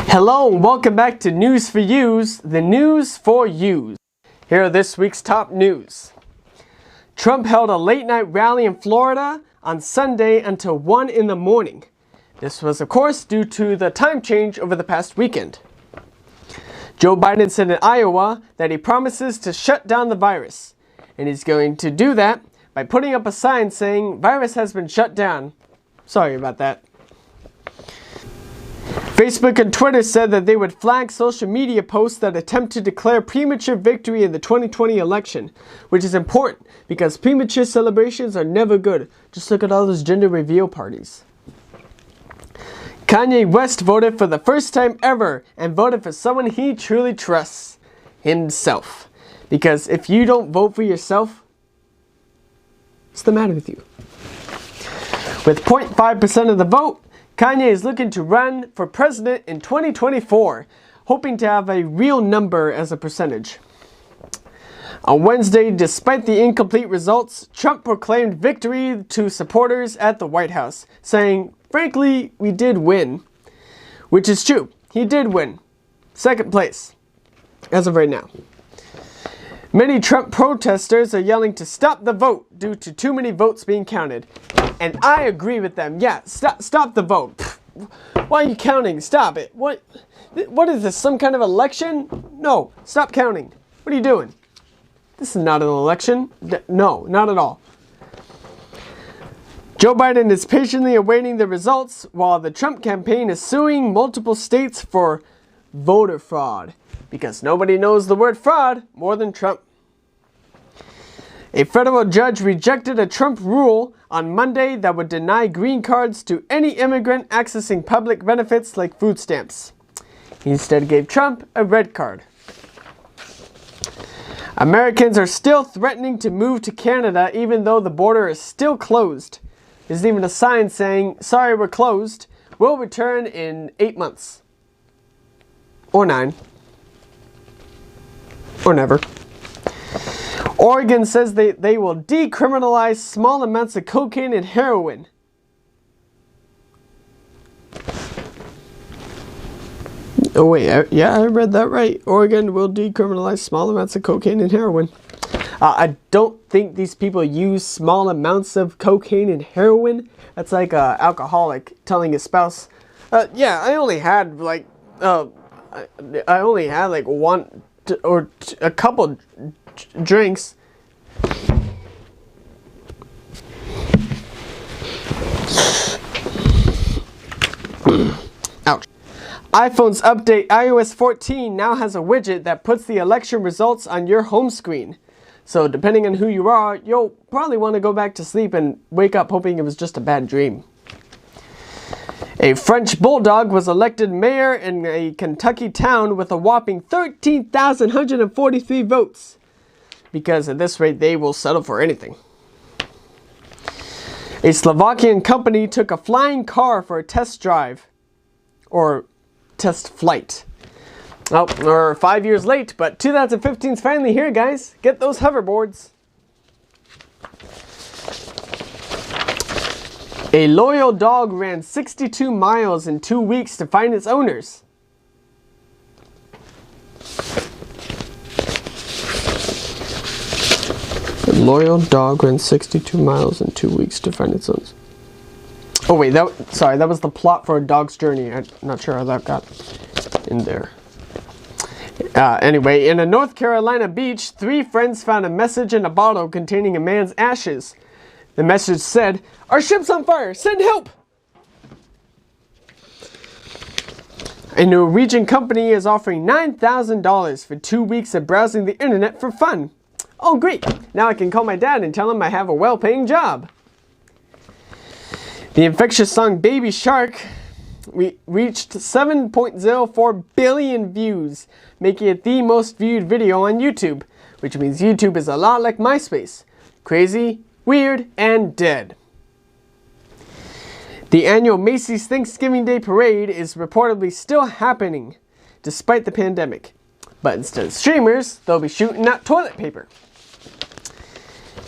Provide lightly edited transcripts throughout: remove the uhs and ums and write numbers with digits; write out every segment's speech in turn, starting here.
Hello and welcome back to News for Yous, the news for yous. Here are this week's top news. Trump held a late night rally in Florida on Sunday until 1 in the morning. This was of course due to the time change over the past weekend. Joe Biden said in Iowa that he promises to shut down the virus, and he's going to do that by putting up a sign saying virus has been shut down. Sorry about that. Facebook and Twitter said that they would flag social media posts that attempt to declare premature victory in the 2020 election, which is important because premature celebrations are never good. Just look at all those gender reveal parties. Kanye West voted for the first time ever and voted for someone he truly trusts, himself. Because if you don't vote for yourself, what's the matter with you? With 0.5% of the vote, Kanye is looking to run for president in 2024, hoping to have a real number as a percentage. On Wednesday, despite the incomplete results, Trump proclaimed victory to supporters at the White House, saying, "Frankly, we did win." Which is true. He did win. Second place, as of right now. Many Trump protesters are yelling to stop the vote due to too many votes being counted. And I agree with them. Yeah, stop the vote. Why are you counting? Stop it. What is this, some kind of election? No, stop counting. What are you doing? This is not an election. No, not at all. Joe Biden is patiently awaiting the results while the Trump campaign is suing multiple states for voter fraud. Because nobody knows the word fraud more than Trump. A federal judge rejected a Trump rule on Monday that would deny green cards to any immigrant accessing public benefits like food stamps. He instead gave Trump a red card. Americans are still threatening to move to Canada even though the border is still closed. There's even a sign saying, "Sorry, we're closed. We'll return in 8 months." Or 9. Or never. Oregon says they will decriminalize small amounts of cocaine and heroin. Oh wait, yeah, I read that right. Oregon will decriminalize small amounts of cocaine and heroin. I don't think these people use small amounts of cocaine and heroin. That's like an alcoholic telling his spouse, "Yeah, I only had like one or a couple drinks." Ouch. iPhone's update iOS 14 now has a widget that puts the election results on your home screen. So depending on who you are, you'll probably want to go back to sleep and wake up hoping it was just a bad dream. A French bulldog was elected mayor in a Kentucky town with a whopping 13,143 votes. Because at this rate, they will settle for anything. A Slovakian company took a flying car for a test drive. Or test flight. Oh, we're 5 years late, but 2015 is finally here, guys. Get those hoverboards. A loyal dog ran 62 miles in 2 weeks to find its owners. A loyal dog ran 62 miles in 2 weeks to find its owners. Oh wait, that was the plot for A Dog's Journey. I'm not sure how that got in there. Anyway, in a North Carolina beach, 3 friends found a message in a bottle containing a man's ashes. The message said, "Our ship's on fire! Send help!" A Norwegian company is offering $9,000 for 2 weeks of browsing the internet for fun. Oh great, now I can call my dad and tell him I have a well-paying job. The infectious song Baby Shark reached 7.04 billion views, making it the most viewed video on YouTube, which means YouTube is a lot like MySpace. Crazy, weird, and dead. The annual Macy's Thanksgiving Day Parade is reportedly still happening, despite the pandemic. But instead of streamers, they'll be shooting out toilet paper.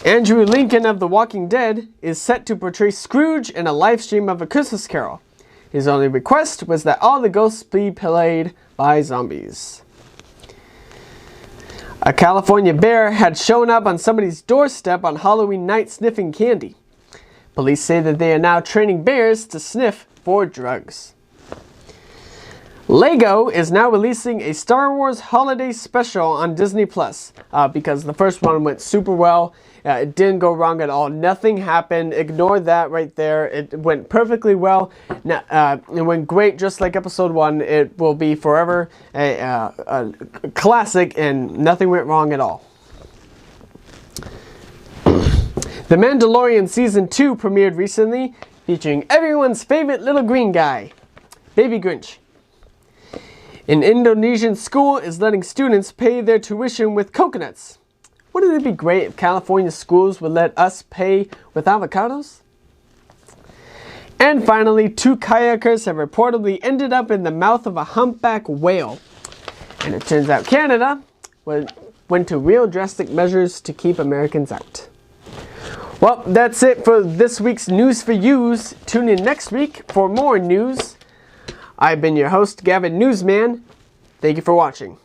Andrew Lincoln of The Walking Dead is set to portray Scrooge in a live stream of A Christmas Carol. His only request was that all the ghosts be played by zombies. A California bear had shown up on somebody's doorstep on Halloween night sniffing candy. Police say that they are now training bears to sniff for drugs. Lego is now releasing a Star Wars holiday special on Disney Plus because the first one went super well. It didn't go wrong at all. Nothing happened. Ignore that right there. It went perfectly well. It went great, just like episode 1. It will be forever a classic, and nothing went wrong at all. The Mandalorian Season 2 premiered recently, featuring everyone's favorite little green guy, Baby Grinch. An Indonesian school is letting students pay their tuition with coconuts. Wouldn't it be great if California schools would let us pay with avocados? And finally, 2 kayakers have reportedly ended up in the mouth of a humpback whale. And it turns out Canada went to real drastic measures to keep Americans out. Well, that's it for this week's News for Yous. Tune in next week for more news. I've been your host, Gavin Newsman. Thank you for watching.